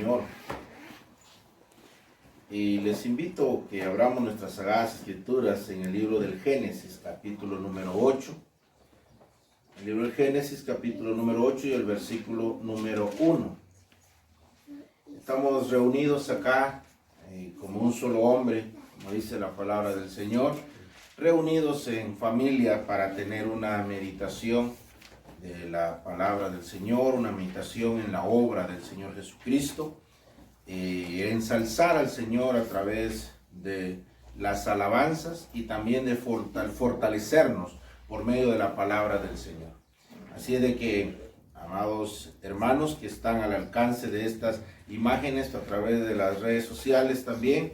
Señor. Y les invito a que abramos nuestras sagradas escrituras en el libro del Génesis, capítulo número 8. El libro del Génesis, capítulo número 8 y el versículo número 1. Estamos reunidos acá como un solo hombre, como dice la palabra del Señor, reunidos en familia para tener una meditación de la palabra del Señor, una meditación en la obra del Señor Jesucristo, ensalzar al Señor a través de las alabanzas y también de fortalecernos por medio de la palabra del Señor. Así es de que, amados hermanos que están al alcance de estas imágenes a través de las redes sociales también,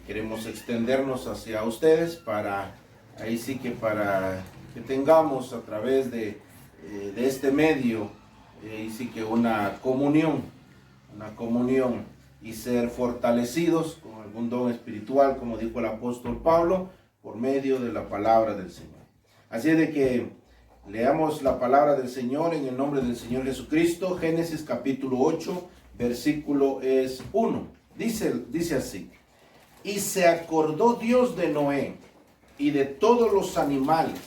queremos extendernos hacia ustedes para que tengamos a través de este medio una comunión y ser fortalecidos con algún don espiritual, como dijo el apóstol Pablo, por medio de la palabra del Señor. Así es de que leamos la palabra del Señor en el nombre del Señor Jesucristo. Génesis capítulo 8, versículo es 1. Dice así: y se acordó Dios de Noé y de todos los animales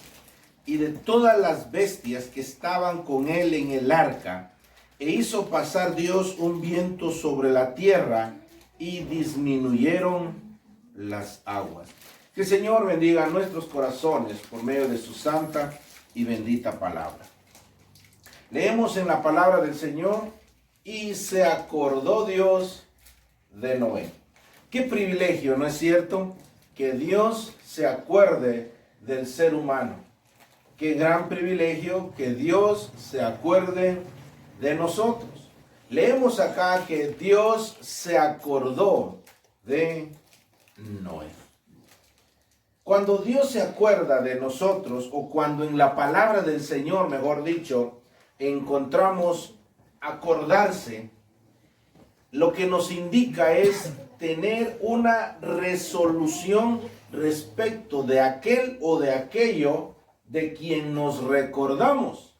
y de todas las bestias que estaban con él en el arca, e hizo pasar Dios un viento sobre la tierra y disminuyeron las aguas. Que el Señor bendiga nuestros corazones por medio de su santa y bendita palabra. Leemos en la palabra del Señor: y se acordó Dios de Noé. Qué privilegio, ¿no es cierto?, que Dios se acuerde del ser humano. Qué gran privilegio que Dios se acuerde de nosotros. Leemos acá que Dios se acordó de Noé. Cuando Dios se acuerda de nosotros, o cuando en la palabra del Señor, mejor dicho, encontramos acordarse, lo que nos indica es tener una resolución respecto de aquel o de aquello de quien nos recordamos.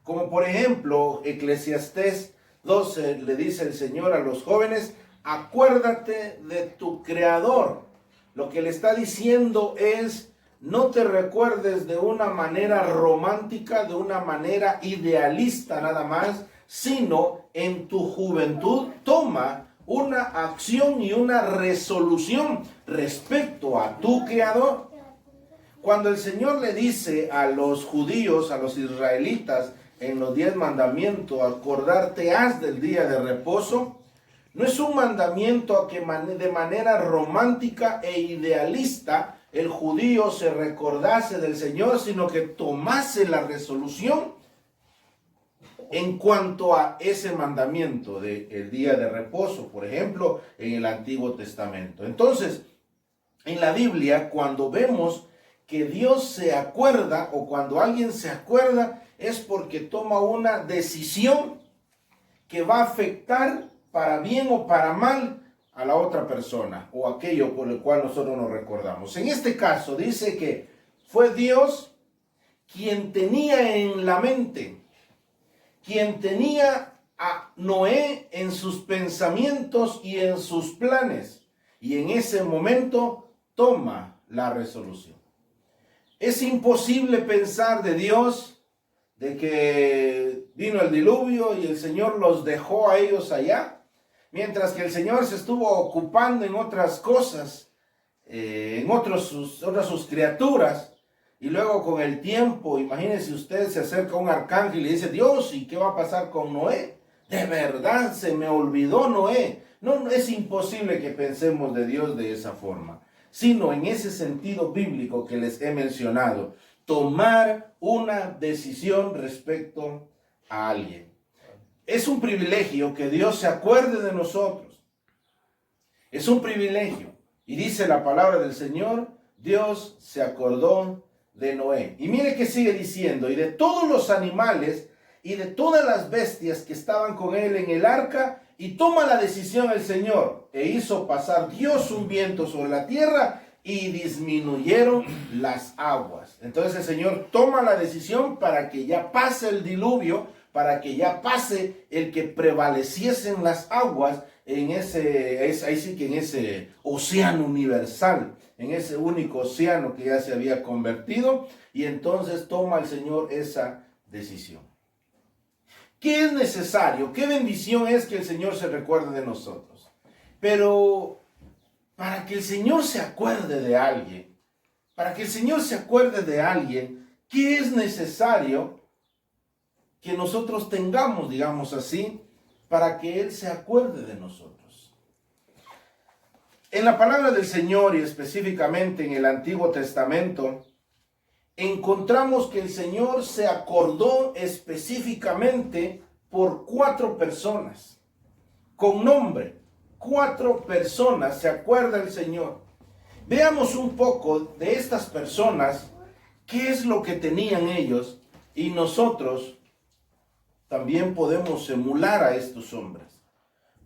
Como por ejemplo, Eclesiastés 12 le dice el Señor a los jóvenes: acuérdate de tu Creador. Lo que le está diciendo es: no te recuerdes de una manera romántica, de una manera idealista nada más, sino en tu juventud toma una acción y una resolución respecto a tu Creador. Cuando el Señor le dice a los judíos, a los israelitas, en los 10 mandamientos: acordarte has del día de reposo, no es un mandamiento a que de manera romántica e idealista el judío se recordase del Señor, sino que tomase la resolución en cuanto a ese mandamiento del día de reposo, por ejemplo, en el Antiguo Testamento. Entonces, en la Biblia, cuando vemos que Dios se acuerda, o cuando alguien se acuerda, es porque toma una decisión que va a afectar para bien o para mal a la otra persona, o aquello por el cual nosotros nos recordamos. En este caso dice que fue Dios quien tenía en la mente, quien tenía a Noé en sus pensamientos y en sus planes, y en ese momento toma la resolución. Es imposible pensar de Dios de que vino el diluvio y el Señor los dejó a ellos allá, mientras que el Señor se estuvo ocupando en otras cosas, en otras sus criaturas. Y luego con el tiempo, imagínense usted, se acerca un arcángel y le dice: Dios, ¿y qué va a pasar con Noé? De verdad, se me olvidó Noé. No, es imposible que pensemos de Dios de esa forma, sino en ese sentido bíblico que les he mencionado: tomar una decisión respecto a alguien. Es un privilegio que Dios se acuerde de nosotros. Es un privilegio. Y dice la palabra del Señor: Dios se acordó de Noé. Y mire que sigue diciendo: y de todos los animales y de todas las bestias que estaban con él en el arca, y toma la decisión el Señor, e hizo pasar Dios un viento sobre la tierra, y disminuyeron las aguas. Entonces el Señor toma la decisión para que ya pase el diluvio, para que ya pase el que prevaleciesen las aguas en ese océano universal, en ese único océano que ya se había convertido, y entonces toma el Señor esa decisión. ¿Qué es necesario? ¿Qué bendición es que el Señor se recuerde de nosotros? Pero para que el Señor se acuerde de alguien, ¿qué es necesario que nosotros tengamos, digamos así, para que Él se acuerde de nosotros? En la palabra del Señor, y específicamente en el Antiguo Testamento, encontramos que el Señor se acordó específicamente por 4 personas, con nombre. 4 personas se acuerda el Señor. Veamos un poco de estas personas, qué es lo que tenían ellos, y nosotros también podemos emular a estos hombres.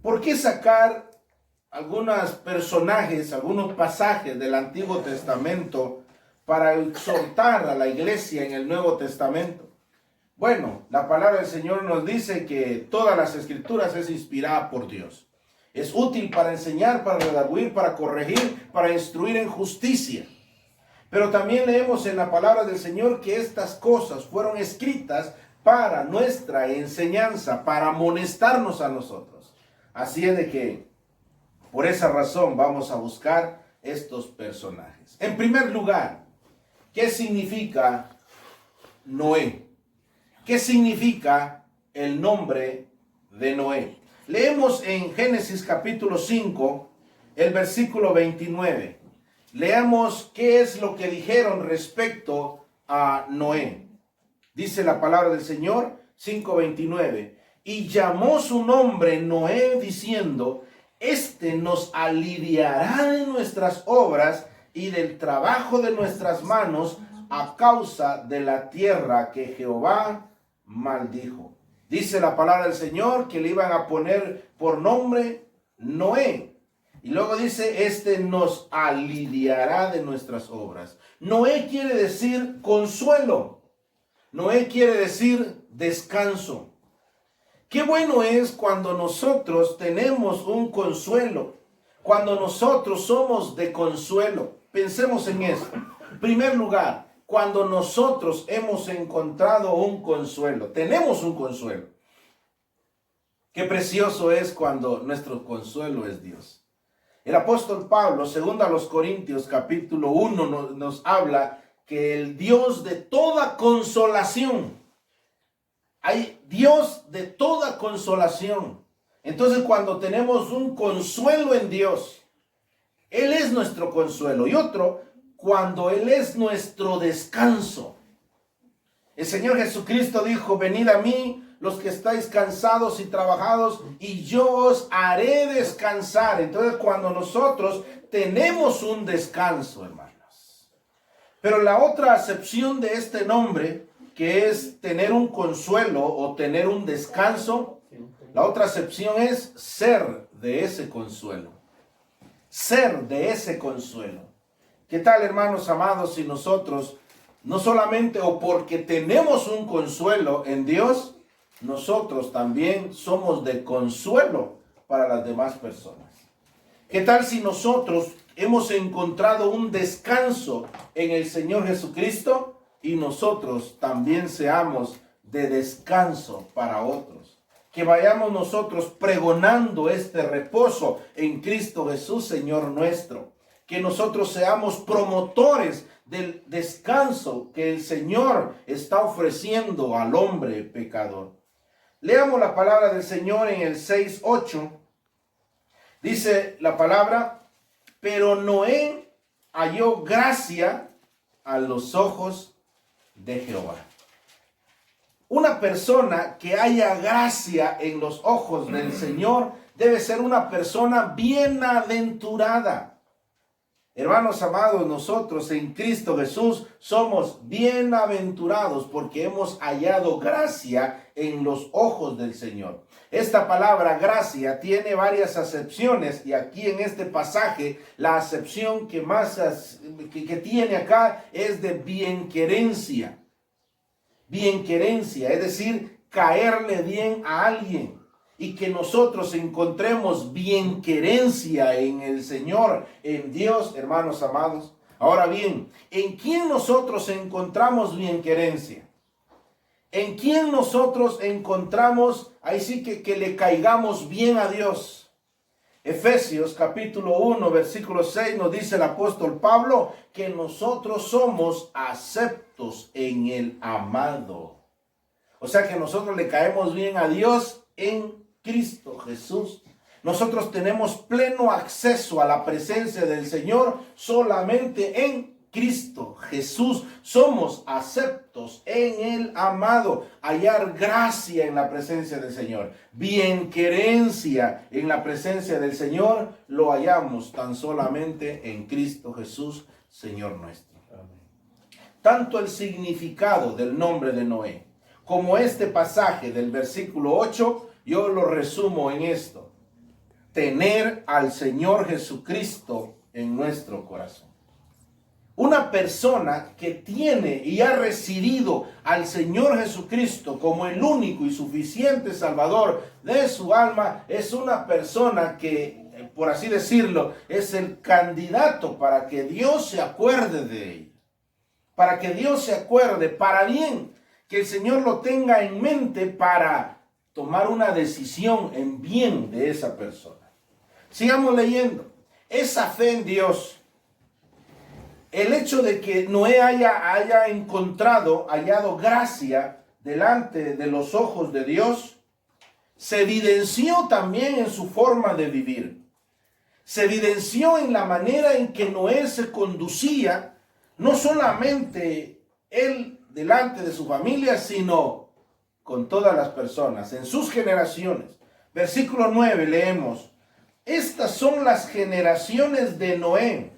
¿Por qué sacar algunos personajes, algunos pasajes del Antiguo Testamento para exhortar a la iglesia en el Nuevo Testamento? Bueno, la palabra del Señor nos dice que todas las escrituras es inspirada por Dios. Es útil para enseñar, para redarguir, para corregir, para instruir en justicia. Pero también leemos en la palabra del Señor que estas cosas fueron escritas para nuestra enseñanza, para amonestarnos a nosotros. Así es de que, por esa razón, vamos a buscar estos personajes. En primer lugar, ¿qué significa Noé? ¿Qué significa el nombre de Noé? Leemos en Génesis capítulo 5, el versículo 29. Leamos qué es lo que dijeron respecto a Noé. Dice la palabra del Señor, 5:29. Y llamó su nombre Noé, diciendo: Este nos aliviará de nuestras obras y del trabajo de nuestras manos, a causa de la tierra que Jehová maldijo. Dice la palabra del Señor que le iban a poner por nombre Noé. Y luego dice: este nos aliviará de nuestras obras. Noé quiere decir consuelo. Noé quiere decir descanso. Qué bueno es cuando nosotros tenemos un consuelo, cuando nosotros somos de consuelo. Pensemos en esto. En primer lugar, cuando nosotros hemos encontrado un consuelo, tenemos un consuelo. Qué precioso es cuando nuestro consuelo es Dios. El apóstol Pablo, segundo a los Corintios, capítulo 1, nos habla que el Dios de toda consolación, hay Dios de toda consolación. Entonces, cuando tenemos un consuelo en Dios, Él es nuestro consuelo. Y otro, cuando Él es nuestro descanso. El Señor Jesucristo dijo: venid a mí los que estáis cansados y trabajados, y yo os haré descansar. Entonces, cuando nosotros tenemos un descanso, hermanos. Pero la otra acepción de este nombre, que es tener un consuelo o tener un descanso, la otra acepción es ser de ese consuelo. Ser de ese consuelo. ¿Qué tal, hermanos amados, si nosotros, no solamente o porque tenemos un consuelo en Dios, nosotros también somos de consuelo para las demás personas? ¿Qué tal si nosotros hemos encontrado un descanso en el Señor Jesucristo y nosotros también seamos de descanso para otros? Que vayamos nosotros pregonando este reposo en Cristo Jesús, Señor nuestro. Que nosotros seamos promotores del descanso que el Señor está ofreciendo al hombre pecador. Leamos la palabra del Señor en el 6:8. Dice la palabra: pero Noé halló gracia a los ojos de Jehová. Una persona que haya gracia en los ojos del Señor debe ser una persona bienaventurada. Hermanos amados, nosotros en Cristo Jesús somos bienaventurados porque hemos hallado gracia en los ojos del Señor. Esta palabra gracia tiene varias acepciones, y aquí en este pasaje la acepción que más que tiene acá es de bienquerencia. Bienquerencia, es decir, caerle bien a alguien y que nosotros encontremos bienquerencia en el Señor, en Dios, hermanos amados. Ahora bien, ¿en quién nosotros encontramos bienquerencia? ¿En quién nosotros encontramos, ahí sí que le caigamos bien a Dios? Efesios capítulo 1, versículo 6 nos dice el apóstol Pablo que nosotros somos aceptos en el amado. O sea que nosotros le caemos bien a Dios en Cristo Jesús. Nosotros tenemos pleno acceso a la presencia del Señor solamente en Cristo Jesús. Somos aceptos en el amado. Hallar gracia en la presencia del Señor, bienquerencia en la presencia del Señor, lo hallamos tan solamente en Cristo Jesús, Señor nuestro. Amén. Tanto el significado del nombre de Noé como este pasaje del versículo 8, yo lo resumo en esto: tener al Señor Jesucristo en nuestro corazón. Una persona que tiene y ha recibido al Señor Jesucristo como el único y suficiente Salvador de su alma, es una persona que, por así decirlo, es el candidato para que Dios se acuerde de ella. Para que Dios se acuerde, para bien, que el Señor lo tenga en mente para tomar una decisión en bien de esa persona. Sigamos leyendo. Esa fe en Dios, el hecho de que Noé haya hallado gracia delante de los ojos de Dios, se evidenció también en su forma de vivir. Se evidenció en la manera en que Noé se conducía, no solamente él delante de su familia, sino con todas las personas, en sus generaciones. Versículo 9 leemos: estas son las generaciones de Noé.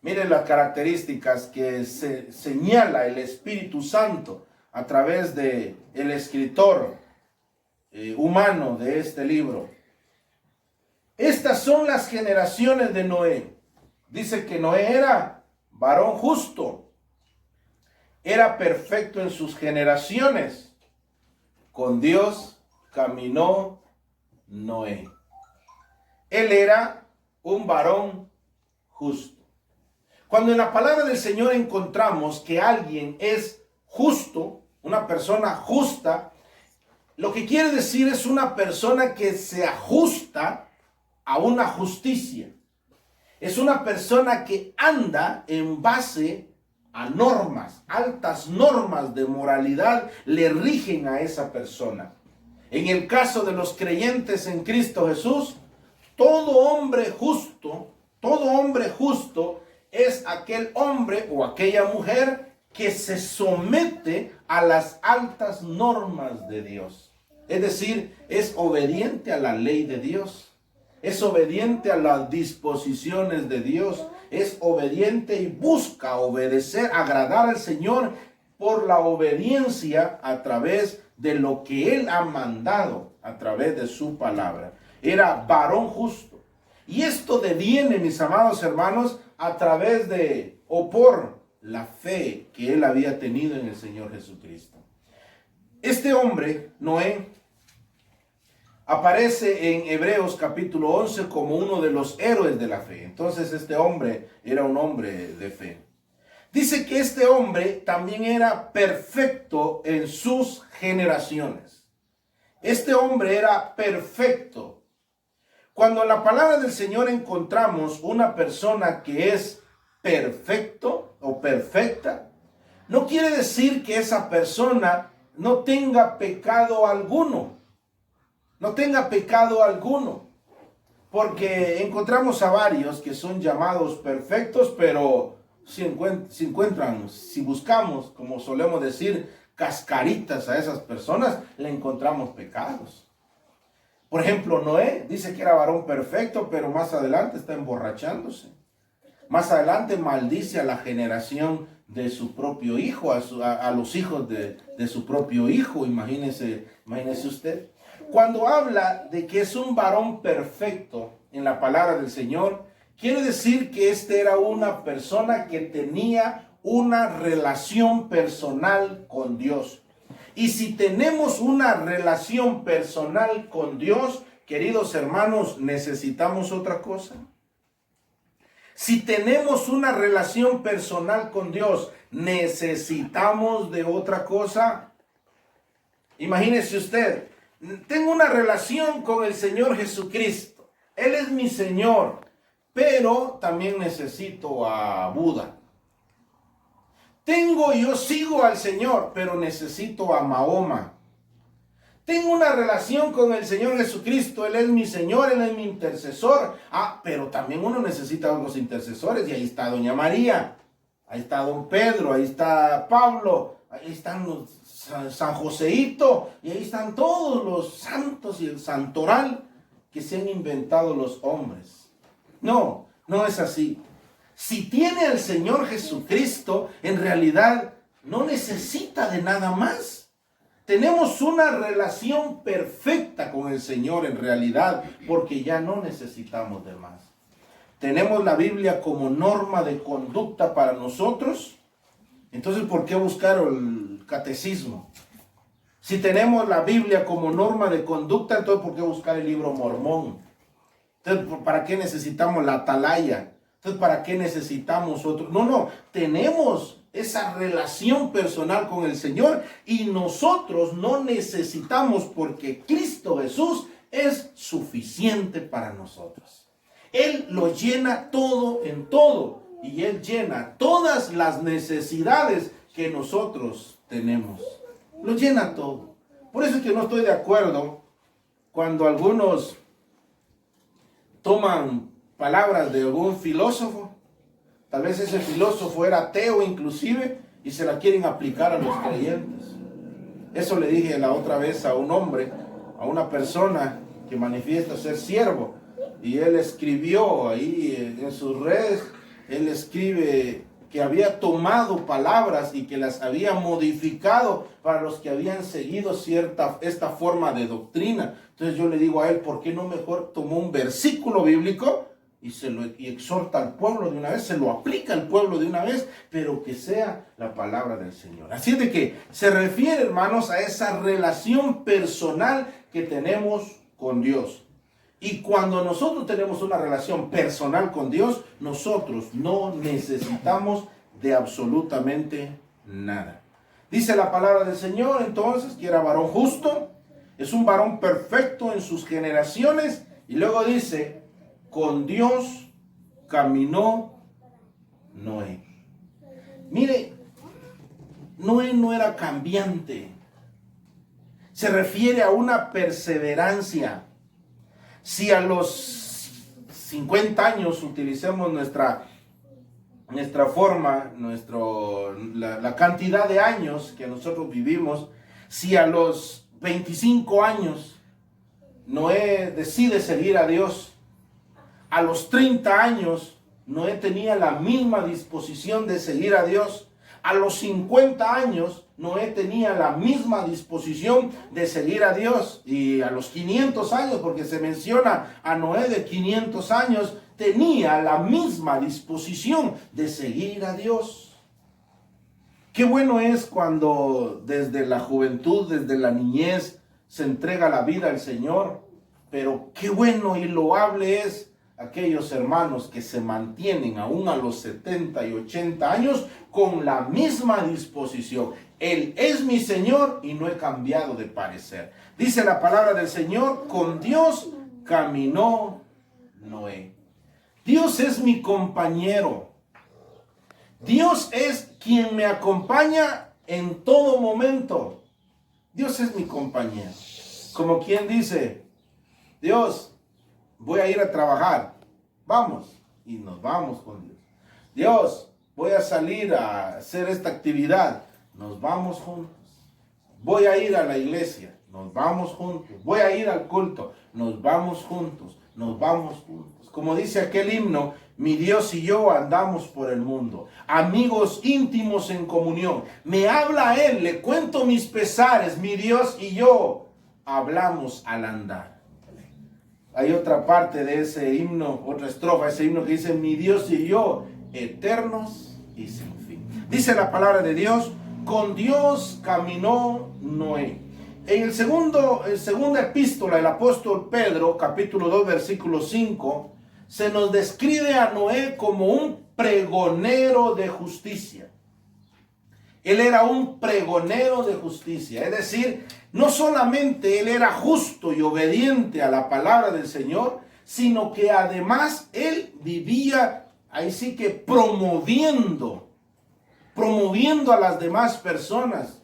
Miren las características que se señala el Espíritu Santo a través de el escritor humano de este libro. Estas son las generaciones de Noé. Dice que Noé era varón justo, era perfecto en sus generaciones. Con Dios caminó Noé. Él era un varón justo. Cuando en la palabra del Señor encontramos que alguien es justo, una persona justa, lo que quiere decir es una persona que se ajusta a una justicia. Es una persona que anda en base a normas, altas normas de moralidad le rigen a esa persona. En el caso de los creyentes en Cristo Jesús, todo hombre justo es aquel hombre o aquella mujer que se somete a las altas normas de Dios. Es decir, es obediente a la ley de Dios, es obediente a las disposiciones de Dios, es obediente y busca obedecer, agradar al Señor por la obediencia a través de lo que Él ha mandado, a través de su palabra. Era varón justo. Y esto deviene, mis amados hermanos, a través de o por la fe que él había tenido en el Señor Jesucristo. Este hombre, Noé, aparece en Hebreos capítulo 11 como uno de los héroes de la fe. Entonces este hombre era un hombre de fe. Dice que este hombre también era perfecto en sus generaciones. Este hombre era perfecto. Cuando en la palabra del Señor encontramos una persona que es perfecto o perfecta, no quiere decir que esa persona no tenga pecado alguno. No tenga pecado alguno. Porque encontramos a varios que son llamados perfectos, pero si buscamos, como solemos decir, cascaritas a esas personas, le encontramos pecados. Por ejemplo, Noé dice que era varón perfecto, pero más adelante está emborrachándose. Más adelante maldice a la generación de su propio hijo, a los hijos de su propio hijo. Imagínese usted. Cuando habla de que es un varón perfecto en la palabra del Señor, quiere decir que este era una persona que tenía una relación personal con Dios. Y si tenemos una relación personal con Dios, queridos hermanos, ¿necesitamos otra cosa? Si tenemos una relación personal con Dios, ¿necesitamos de otra cosa? Imagínese usted, tengo una relación con el Señor Jesucristo. Él es mi Señor, pero también necesito a Buda. Yo sigo al Señor, pero necesito a Mahoma. Tengo una relación con el Señor Jesucristo, Él es mi Señor, Él es mi intercesor. Pero también uno necesita a los intercesores, y ahí está Doña María, ahí está Don Pedro, ahí está Pablo, ahí están San Joseito, y ahí están todos los santos y el santoral que se han inventado los hombres. No, no es así. Si tiene al Señor Jesucristo, en realidad no necesita de nada más. Tenemos una relación perfecta con el Señor en realidad, porque ya no necesitamos de más. Tenemos la Biblia como norma de conducta para nosotros. Entonces, ¿por qué buscar el catecismo? Si tenemos la Biblia como norma de conducta, entonces ¿por qué buscar el libro Mormón? Entonces, ¿para qué necesitamos la atalaya? Entonces, ¿para qué necesitamos otro? No, tenemos esa relación personal con el Señor y nosotros no necesitamos, porque Cristo Jesús es suficiente para nosotros. Él lo llena todo en todo y Él llena todas las necesidades que nosotros tenemos. Lo llena todo. Por eso es que no estoy de acuerdo cuando algunos toman palabras de algún filósofo. Tal vez ese filósofo era ateo inclusive y se la quieren aplicar a los creyentes. Eso le dije la otra vez a un hombre, a una persona que manifiesta ser siervo, y él escribió ahí en sus redes, él escribe que había tomado palabras y que las había modificado para los que habían seguido esta forma de doctrina. Entonces yo le digo a él, ¿por qué no mejor tomó un versículo bíblico y exhorta al pueblo de una vez, se lo aplica al pueblo de una vez, pero que sea la palabra del Señor? Así es de que se refiere, hermanos, a esa relación personal que tenemos con Dios. Y cuando nosotros tenemos una relación personal con Dios, nosotros no necesitamos de absolutamente nada. Dice la palabra del Señor entonces que era varón justo, es un varón perfecto en sus generaciones, y luego dice, con Dios caminó Noé. Mire, Noé no era cambiante. Se refiere a una perseverancia. Si a los 50 años utilicemos nuestra forma, la cantidad de años que nosotros vivimos, si a los 25 años Noé decide seguir a Dios, a los 30 años Noé tenía la misma disposición de seguir a Dios, a los 50 años Noé tenía la misma disposición de seguir a Dios, y a los 500 años, porque se menciona a Noé de 500 años, tenía la misma disposición de seguir a Dios. Qué bueno es cuando desde la juventud, desde la niñez, se entrega la vida al Señor, pero qué bueno y loable es aquellos hermanos que se mantienen aún a los 70 y 80 años con la misma disposición. Él es mi Señor y no he cambiado de parecer. Dice la palabra del Señor, con Dios caminó Noé. Dios es mi compañero. Dios es quien me acompaña en todo momento. Dios es mi compañero. Como quien dice, Dios, voy a ir a trabajar. Vamos. Y nos vamos con Dios. Dios, voy a salir a hacer esta actividad. Nos vamos juntos. Voy a ir a la iglesia. Nos vamos juntos. Voy a ir al culto. Nos vamos juntos. Nos vamos juntos. Como dice aquel himno, mi Dios y yo andamos por el mundo, amigos íntimos en comunión. Me habla a Él, le cuento mis pesares, mi Dios y yo hablamos al andar. Hay otra parte de ese himno, otra estrofa, ese himno que dice, mi Dios y yo, eternos y sin fin. Dice la palabra de Dios, con Dios caminó Noé. En el segunda epístola del apóstol Pedro, capítulo 2, versículo 5, se nos describe a Noé como un pregonero de justicia. Él era un pregonero de justicia, es decir, no solamente él era justo y obediente a la palabra del Señor, sino que además él vivía, ahí sí que promoviendo a las demás personas.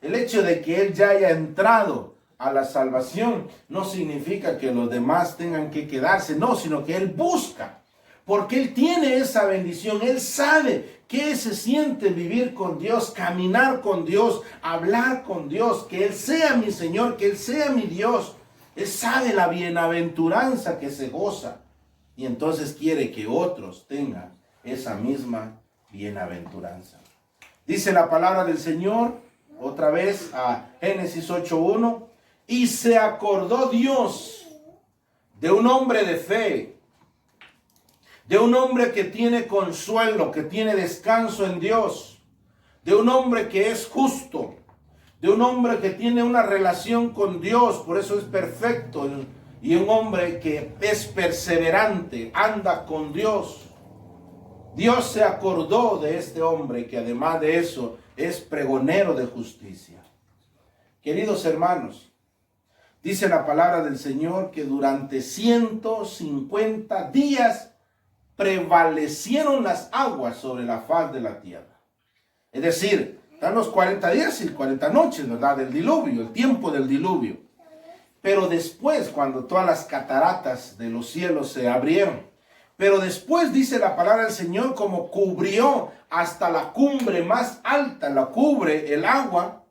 El hecho de que él ya haya entrado a la salvación no significa que los demás tengan que quedarse, no, sino que él busca, porque él tiene esa bendición, él sabe qué se siente vivir con Dios, caminar con Dios, hablar con Dios, que él sea mi Señor, que él sea mi Dios. Él sabe la bienaventuranza que se goza y entonces quiere que otros tengan esa misma bienaventuranza. Dice la palabra del Señor, otra vez a Génesis 8:1, y se acordó Dios de un hombre de fe, de un hombre que tiene consuelo, que tiene descanso en Dios, de un hombre que es justo, de un hombre que tiene una relación con Dios, por eso es perfecto, y un hombre que es perseverante, anda con Dios. Dios se acordó de este hombre que además de eso es pregonero de justicia. Queridos hermanos, dice la palabra del Señor que durante 150 días prevalecieron las aguas sobre la faz de la tierra. Es decir, están los 40 días y 40 noches, ¿verdad? Del diluvio, el tiempo del diluvio. Pero después, cuando todas las cataratas de los cielos se abrieron, pero después dice la palabra del Señor, como cubrió hasta la cumbre más alta, la cubre el agua.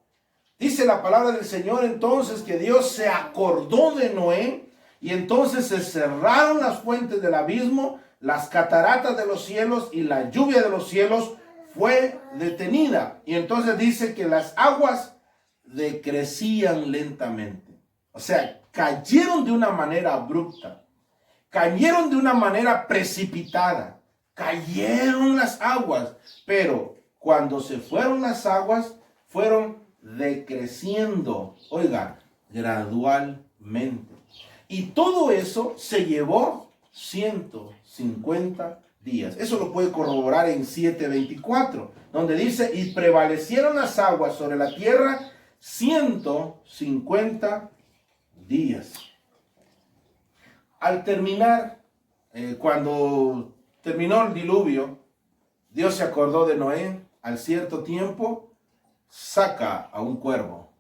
Dice la palabra del Señor entonces que Dios se acordó de Noé y entonces se cerraron las fuentes del abismo, las cataratas de los cielos y la lluvia de los cielos fue detenida. Y entonces dice que las aguas decrecían lentamente. O sea, cayeron de una manera abrupta. Cayeron de una manera precipitada, cayeron las aguas, pero cuando se fueron las aguas, fueron decreciendo, oiga, gradualmente. Y todo eso se llevó 150 días. Eso lo puede corroborar en 7:24, donde dice, y prevalecieron las aguas sobre la tierra 150 días. Al terminar, cuando terminó el diluvio, Dios se acordó de Noé. Al cierto tiempo, saca a un cuervo,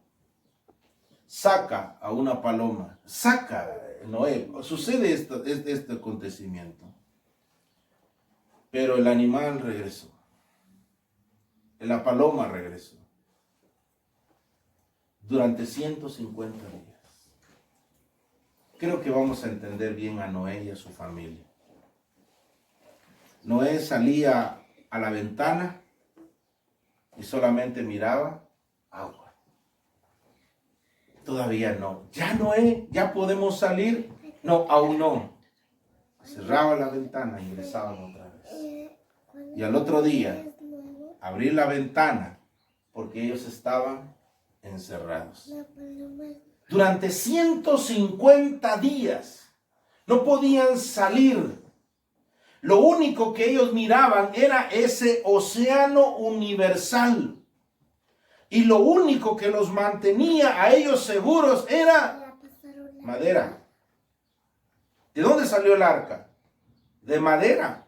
saca a una paloma, saca Noé. Sucede este acontecimiento. Pero el animal regresó. La paloma regresó. Durante 150 días. Creo que vamos a entender bien a Noé y a su familia. Noé salía a la ventana y solamente miraba agua. Todavía no. ¿Ya Noé? ¿Ya podemos salir? No, aún no. Cerraba la ventana y ingresaban otra vez. Y al otro día, abrir la ventana porque ellos estaban encerrados. Durante 150 días no podían salir. Lo único que ellos miraban era ese océano universal. Y lo único que los mantenía a ellos seguros era madera. ¿De dónde salió el arca? De madera.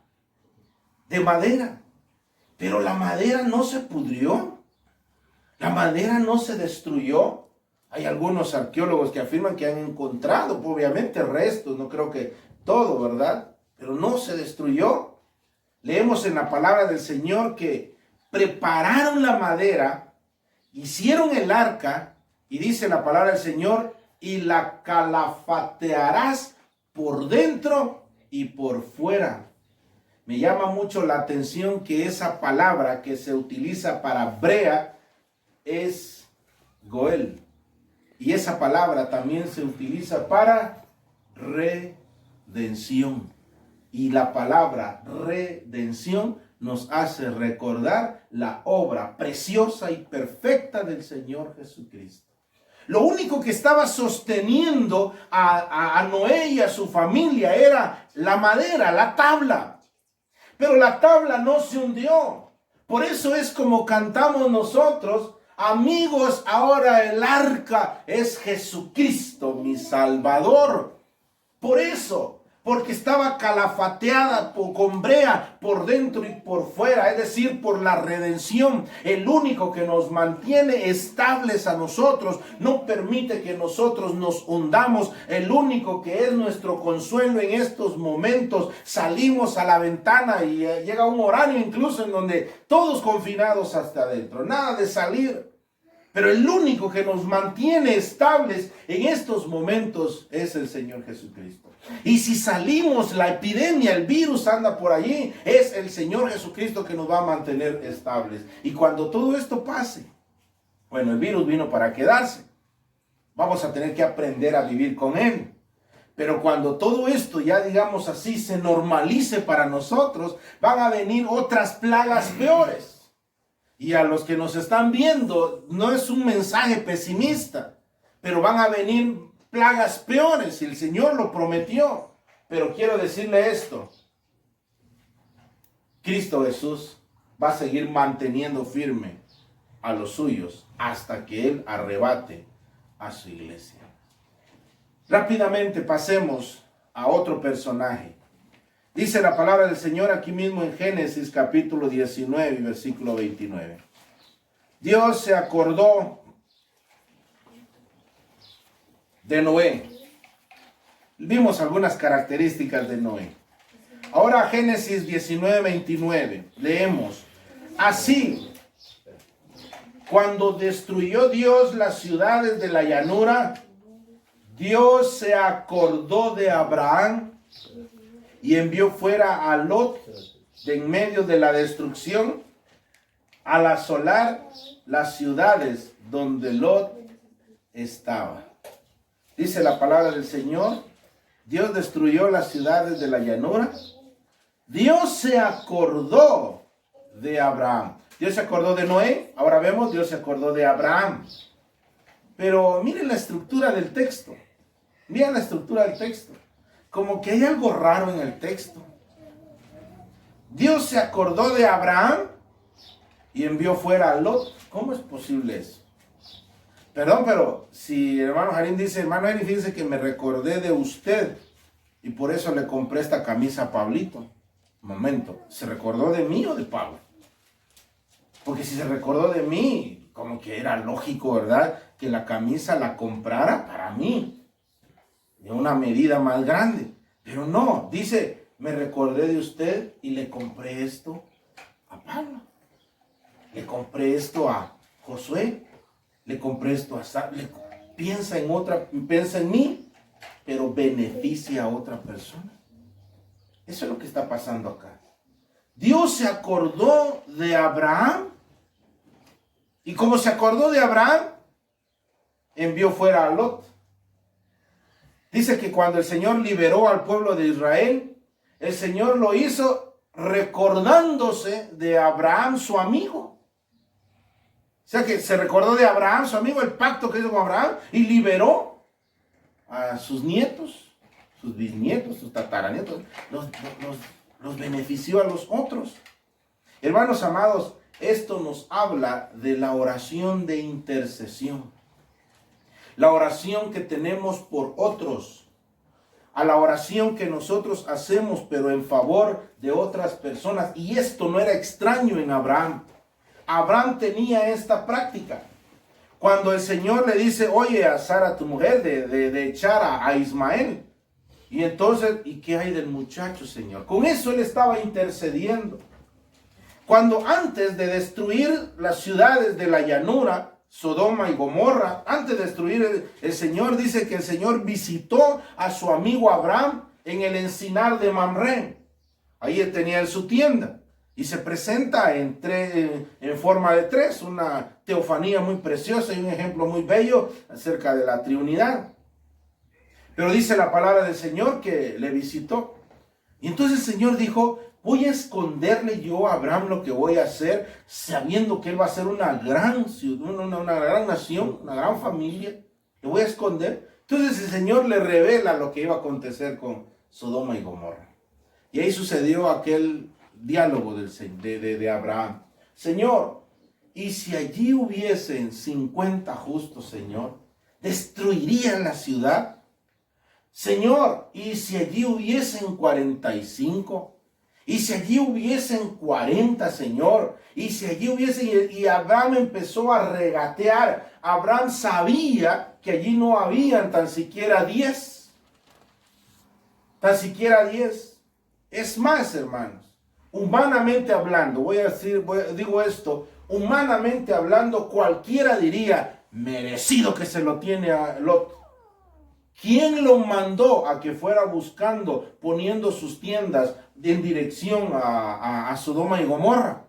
De madera. Pero la madera no se pudrió. La madera no se destruyó. Hay algunos arqueólogos que afirman que han encontrado, obviamente, restos, no creo que todo, ¿verdad? Pero no se destruyó. Leemos en la palabra del Señor que prepararon la madera, hicieron el arca, y dice la palabra del Señor, y la calafatearás por dentro y por fuera. Me llama mucho la atención que esa palabra que se utiliza para brea es goel. Y esa palabra también se utiliza para redención. Y la palabra redención nos hace recordar la obra preciosa y perfecta del Señor Jesucristo. Lo único que estaba sosteniendo a Noé y a su familia era la madera, la tabla. Pero la tabla no se hundió. Por eso es como cantamos nosotros: amigos, ahora el arca es Jesucristo, mi Salvador. Por eso, porque estaba calafateada con brea por dentro y por fuera, es decir, por la redención. El único que nos mantiene estables a nosotros, no permite que nosotros nos hundamos. El único que es nuestro consuelo en estos momentos. Salimos a la ventana y llega un horario incluso en donde todos confinados hasta adentro, nada de salir. Pero el único que nos mantiene estables en estos momentos es el Señor Jesucristo. Y si salimos, la epidemia, el virus anda por allí, es el Señor Jesucristo que nos va a mantener estables. Y cuando todo esto pase, bueno, el virus vino para quedarse. Vamos a tener que aprender a vivir con él. Pero cuando todo esto ya, digamos así, se normalice para nosotros, van a venir otras plagas peores. Y a los que nos están viendo, no es un mensaje pesimista, pero van a venir plagas peores, y el Señor lo prometió. Pero quiero decirle esto: Cristo Jesús va a seguir manteniendo firme a los suyos hasta que Él arrebate a su iglesia. Rápidamente pasemos a otro personaje. Dice la palabra del Señor aquí mismo en Génesis capítulo 19 y versículo 29. Dios se acordó de Noé. Vimos algunas características de Noé. Ahora Génesis 19, 29. Leemos: así, cuando destruyó Dios las ciudades de la llanura, Dios se acordó de Abraham y envió fuera a Lot de en medio de la destrucción, al asolar las ciudades donde Lot estaba. Dice la palabra del Señor: Dios destruyó las ciudades de la llanura. Dios se acordó de Abraham. Dios se acordó de Noé. Ahora vemos, Dios se acordó de Abraham. Pero miren la estructura del texto. Miren la estructura del texto. Como que hay algo raro en el texto. Dios se acordó de Abraham y envió fuera a Lot. ¿Cómo es posible eso? Perdón, pero si el hermano Jarín dice: hermano Jarín, fíjense que me recordé de usted y por eso le compré esta camisa a Pablito. Momento, ¿se recordó de mí o de Pablo? Porque si se recordó de mí, como que era lógico, ¿verdad?, que la camisa la comprara para mí, de una medida más grande. Pero no, dice: me recordé de usted y le compré esto a Pablo. Le compré esto a Josué. Le compré esto a Sara. Piensa en mí, pero beneficia a otra persona. Eso es lo que está pasando acá. Dios se acordó de Abraham. Y como se acordó de Abraham, envió fuera a Lot. Dice que cuando el Señor liberó al pueblo de Israel, el Señor lo hizo recordándose de Abraham, su amigo. O sea que se recordó de Abraham, su amigo, el pacto que hizo con Abraham, y liberó a sus nietos, sus bisnietos, sus tataranietos. Los benefició a los otros. Hermanos amados, esto nos habla de la oración de intercesión. La oración que tenemos por otros. A la oración que nosotros hacemos, pero en favor de otras personas. Y esto no era extraño en Abraham. Abraham tenía esta práctica. Cuando el Señor le dice: oye, a Sara, tu mujer, de echar a Ismael. Y entonces, ¿y qué hay del muchacho, Señor? Con eso él estaba intercediendo. Cuando antes de destruir las ciudades de la llanura, Sodoma y Gomorra, antes de destruir, el Señor dice que el Señor visitó a su amigo Abraham en el encinar de Mamre. Ahí él tenía su tienda. Y se presenta en forma de tres, una teofanía muy preciosa y un ejemplo muy bello acerca de la Trinidad. Pero dice la palabra del Señor que le visitó. Y entonces el Señor dijo: ¿Voy a esconderle yo a Abraham lo que voy a hacer, sabiendo que él va a ser una gran ciudad, una gran nación, una gran familia? ¿Le voy a esconder? Entonces el Señor le revela lo que iba a acontecer con Sodoma y Gomorra. Y ahí sucedió aquel diálogo de Abraham. Señor, ¿y si allí hubiesen 50 justos, Señor? ¿Destruirían la ciudad? Señor, ¿y si allí hubiesen 45? ¿Y si allí hubiesen 40, Señor? ¿Y si allí hubiesen? Y Abraham empezó a regatear. Abraham sabía que allí no habían tan siquiera 10. Tan siquiera 10. Es más, hermanos, humanamente hablando, digo esto, humanamente hablando, cualquiera diría, merecido que se lo tiene a Lot. ¿Quién lo mandó a que fuera buscando, poniendo sus tiendas en dirección a Sodoma y Gomorra?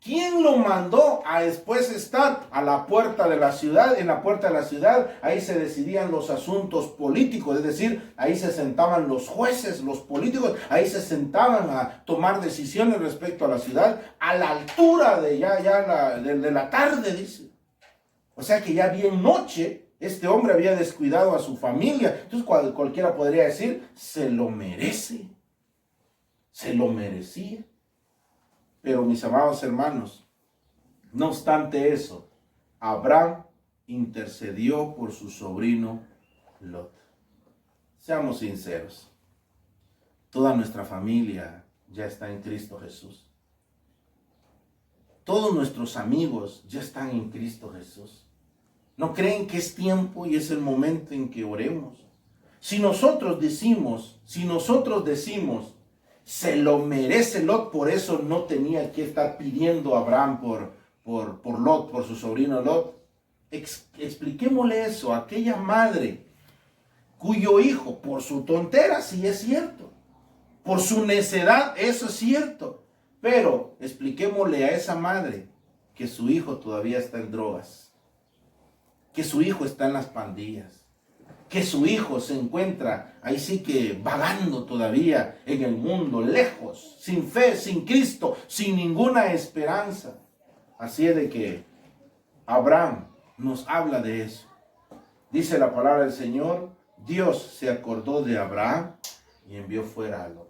¿Quién lo mandó a después estar a la puerta de la ciudad? En la puerta de la ciudad, ahí se decidían los asuntos políticos, es decir, ahí se sentaban los jueces, los políticos, ahí se sentaban a tomar decisiones respecto a la ciudad, a la altura de de la tarde, dice. O sea que ya bien noche. Este hombre había descuidado a su familia. Entonces cualquiera podría decir, se lo merece. Se lo merecía. Pero mis amados hermanos, no obstante eso, Abraham intercedió por su sobrino Lot. Seamos sinceros. Toda nuestra familia ya está en Cristo Jesús. Todos nuestros amigos ya están en Cristo Jesús. ¿No creen que es tiempo y es el momento en que oremos? Si nosotros decimos, se lo merece Lot, por eso no tenía que estar pidiendo a Abraham por Lot, por su sobrino Lot. Expliquémosle eso a aquella madre cuyo hijo, por su tontera, sí es cierto, por su necedad, eso es cierto, pero expliquémosle a esa madre que su hijo todavía está en drogas, que su hijo está en las pandillas, que su hijo se encuentra ahí sí que vagando todavía en el mundo, lejos, sin fe, sin Cristo, sin ninguna esperanza. Así es de que Abraham nos habla de eso. Dice la palabra del Señor, Dios se acordó de Abraham y envió fuera a Lot.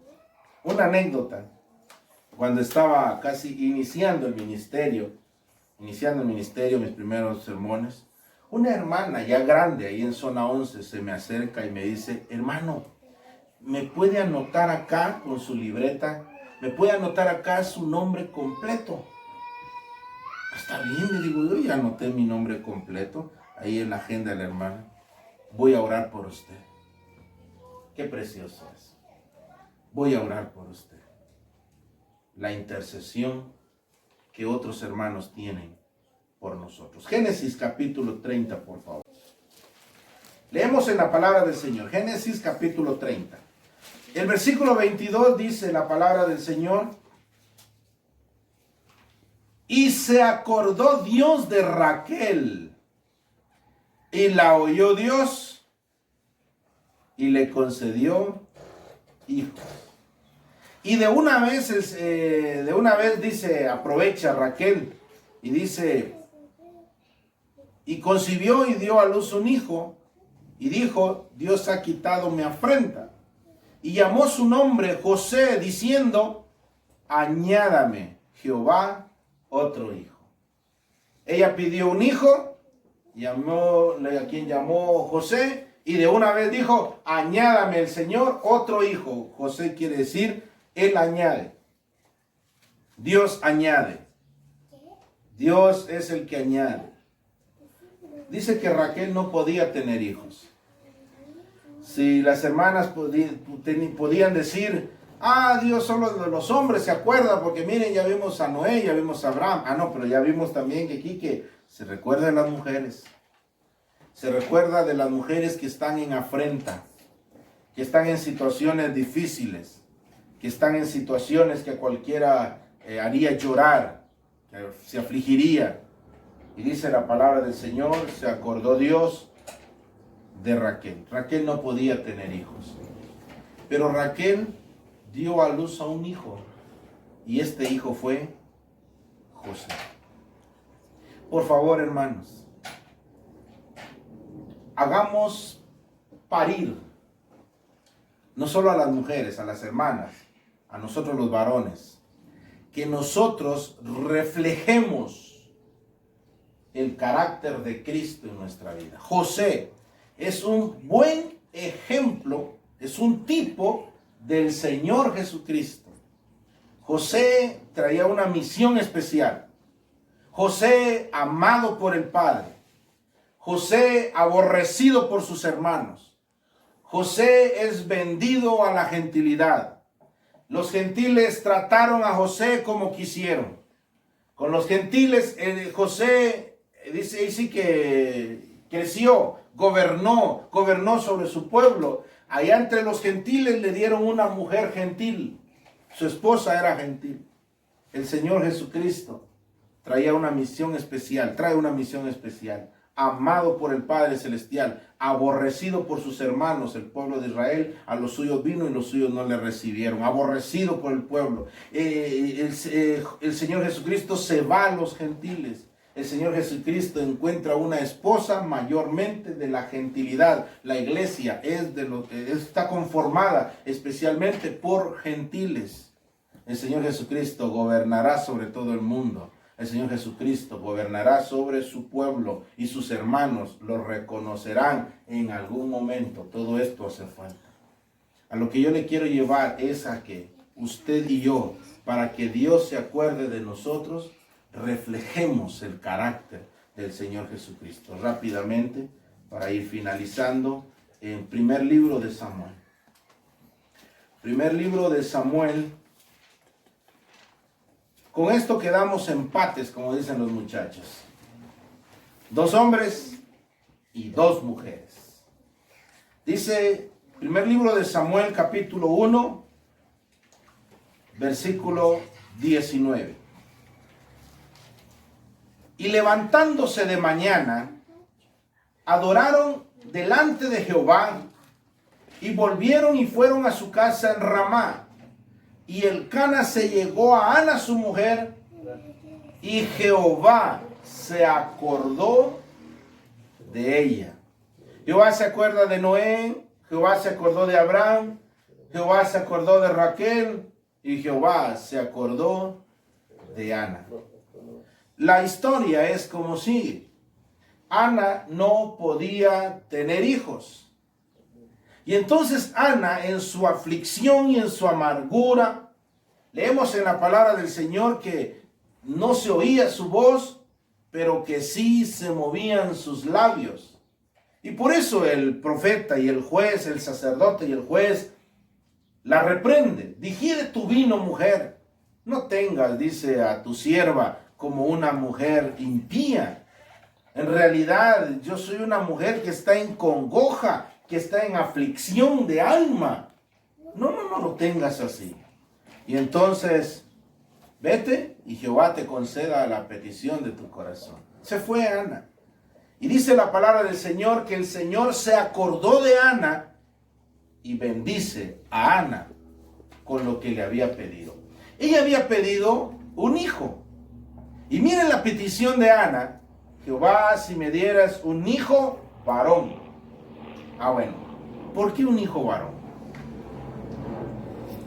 Una anécdota, cuando estaba casi iniciando el ministerio, mis primeros sermones, una hermana ya grande ahí en zona 11 se me acerca y me dice, hermano, ¿me puede anotar acá con su libreta? ¿Me puede anotar acá su nombre completo? Está bien, le digo, yo ya anoté mi nombre completo ahí en la agenda de la hermana. Voy a orar por usted. Qué precioso es. Voy a orar por usted. La intercesión que otros hermanos tienen por nosotros. Génesis capítulo 30, por favor. Leemos en la palabra del Señor. Génesis capítulo 30. El versículo 22 dice la palabra del Señor. Y se acordó Dios de Raquel, y la oyó Dios, y le concedió hijos. Y de una vez dice, aprovecha Raquel, y dice, y concibió y dio a luz un hijo, y dijo, Dios ha quitado mi afrenta. Y llamó su nombre José, diciendo, añádame Jehová otro hijo. Ella pidió un hijo, a quien llamó José, y de una vez dijo, añádame el Señor otro hijo. José quiere decir, él añade. Dios añade. Dios es el que añade. Dice que Raquel no podía tener hijos. Si las hermanas podían decir, Dios solo de los hombres se acuerda, porque miren, ya vimos a Noé, ya vimos a Abraham. No, pero ya vimos también que aquí que se recuerda de las mujeres. Se recuerda de las mujeres que están en afrenta, que están en situaciones difíciles, que están en situaciones que a cualquiera haría llorar, que se afligiría. Y dice la palabra del Señor, se acordó Dios de Raquel. Raquel no podía tener hijos, pero Raquel dio a luz a un hijo. Y este hijo fue José. Por favor, hermanos, hagamos parir no solo a las mujeres, a las hermanas, a nosotros los varones, que nosotros reflejemos el carácter de Cristo en nuestra vida. José es un buen ejemplo, es un tipo del Señor Jesucristo. José traía una misión especial. José amado por el Padre. José aborrecido por sus hermanos. José es vendido a la gentilidad. Los gentiles trataron a José como quisieron. Con los gentiles, José dice que creció, gobernó sobre su pueblo. Allá entre los gentiles le dieron una mujer gentil. Su esposa era gentil. El Señor Jesucristo traía una misión especial, trae una misión especial. Amado por el Padre Celestial, aborrecido por sus hermanos, el pueblo de Israel, a los suyos vino y los suyos no le recibieron. Aborrecido por el pueblo. El Señor Jesucristo se va a los gentiles. El Señor Jesucristo encuentra una esposa mayormente de la gentilidad. La iglesia está conformada especialmente por gentiles. El Señor Jesucristo gobernará sobre todo el mundo. El Señor Jesucristo gobernará sobre su pueblo y sus hermanos lo reconocerán en algún momento. Todo esto hace falta. A lo que yo le quiero llevar es a que usted y yo, para que Dios se acuerde de nosotros, reflejemos el carácter del Señor Jesucristo. Rápidamente, para ir finalizando, en primer libro de Samuel. Primer libro de Samuel. Con esto quedamos empates, como dicen los muchachos. 2 hombres y 2 mujeres. Dice, primer libro de Samuel, capítulo 1, versículo 19. Y levantándose de mañana, adoraron delante de Jehová, y volvieron y fueron a su casa en Ramá. Y Elcana se llegó a Ana su mujer, y Jehová se acordó de ella. Jehová se acuerda de Noé, Jehová se acordó de Abraham, Jehová se acordó de Raquel, y Jehová se acordó de Ana. La historia es como sigue. Ana no podía tener hijos. Y entonces Ana, en su aflicción y en su amargura, leemos en la palabra del Señor que no se oía su voz, pero que sí se movían sus labios. Y por eso el profeta y el juez, el sacerdote y el juez, la reprende. Digiere tu vino, mujer. No tengas, dice, a tu sierva como una mujer impía. En realidad, yo soy una mujer que está en congoja, que está en aflicción de alma. No lo tengas así. Y entonces, vete y Jehová te conceda la petición de tu corazón. Se fue Ana. Y dice la palabra del Señor que el Señor se acordó de Ana y bendice a Ana con lo que le había pedido. Ella había pedido un hijo. Y miren la petición de Ana. Jehová, si me dieras un hijo varón. Ah, bueno. ¿Por qué un hijo varón?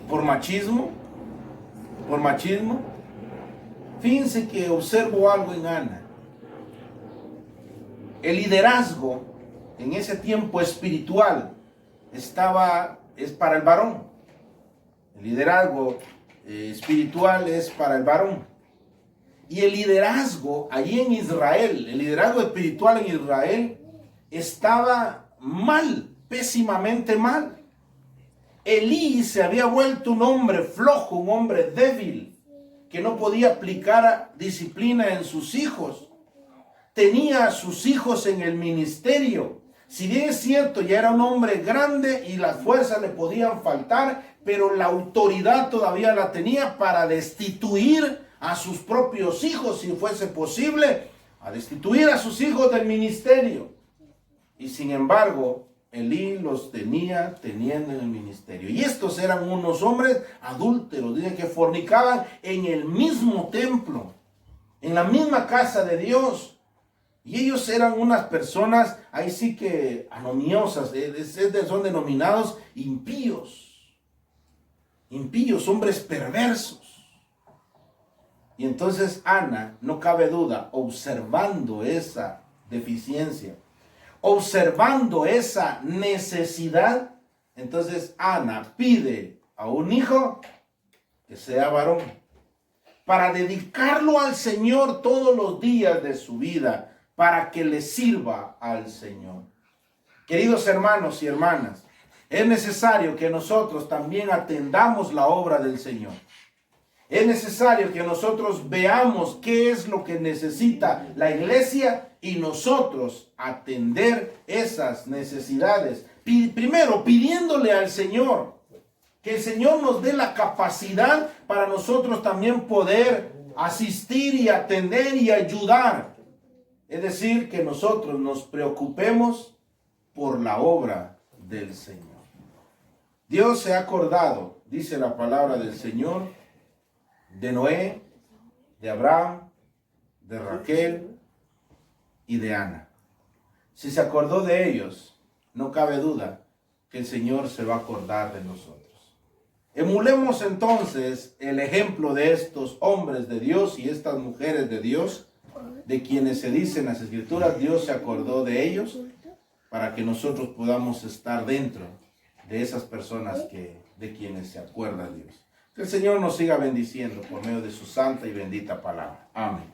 ¿Por machismo? ¿Por machismo? Fíjense que observo algo en Ana. El liderazgo en ese tiempo espiritual es para el varón. El liderazgo espiritual es para el varón. Y el liderazgo allí en Israel, el liderazgo espiritual en Israel estaba mal, pésimamente mal. Elí se había vuelto un hombre flojo, un hombre débil, que no podía aplicar disciplina en sus hijos. Tenía a sus hijos en el ministerio. Si bien es cierto, ya era un hombre grande y las fuerzas le podían faltar, pero la autoridad todavía la tenía para destituir a sus propios hijos, si fuese posible, a destituir a sus hijos del ministerio. Y sin embargo, Elí los tenía teniendo en el ministerio. Y estos eran unos hombres adúlteros, dicen que fornicaban en el mismo templo, en la misma casa de Dios. Y ellos eran unas personas, ahí sí que anomiosas, son denominados impíos. Impíos, hombres perversos. Y entonces Ana, no cabe duda, observando esa deficiencia, observando esa necesidad, entonces Ana pide a un hijo que sea varón, para dedicarlo al Señor todos los días de su vida, para que le sirva al Señor. Queridos hermanos y hermanas, es necesario que nosotros también atendamos la obra del Señor. Es necesario que nosotros veamos qué es lo que necesita la iglesia y nosotros atender esas necesidades. Primero, pidiéndole al Señor que el Señor nos dé la capacidad para nosotros también poder asistir y atender y ayudar. Es decir, que nosotros nos preocupemos por la obra del Señor. Dios se ha acordado, dice la palabra del Señor, de Noé, de Abraham, de Raquel y de Ana. Si se acordó de ellos, no cabe duda que el Señor se va a acordar de nosotros. Emulemos entonces el ejemplo de estos hombres de Dios y estas mujeres de Dios, de quienes se dice en las Escrituras, Dios se acordó de ellos, para que nosotros podamos estar dentro de esas personas de quienes se acuerda Dios. Que el Señor nos siga bendiciendo por medio de su santa y bendita palabra. Amén.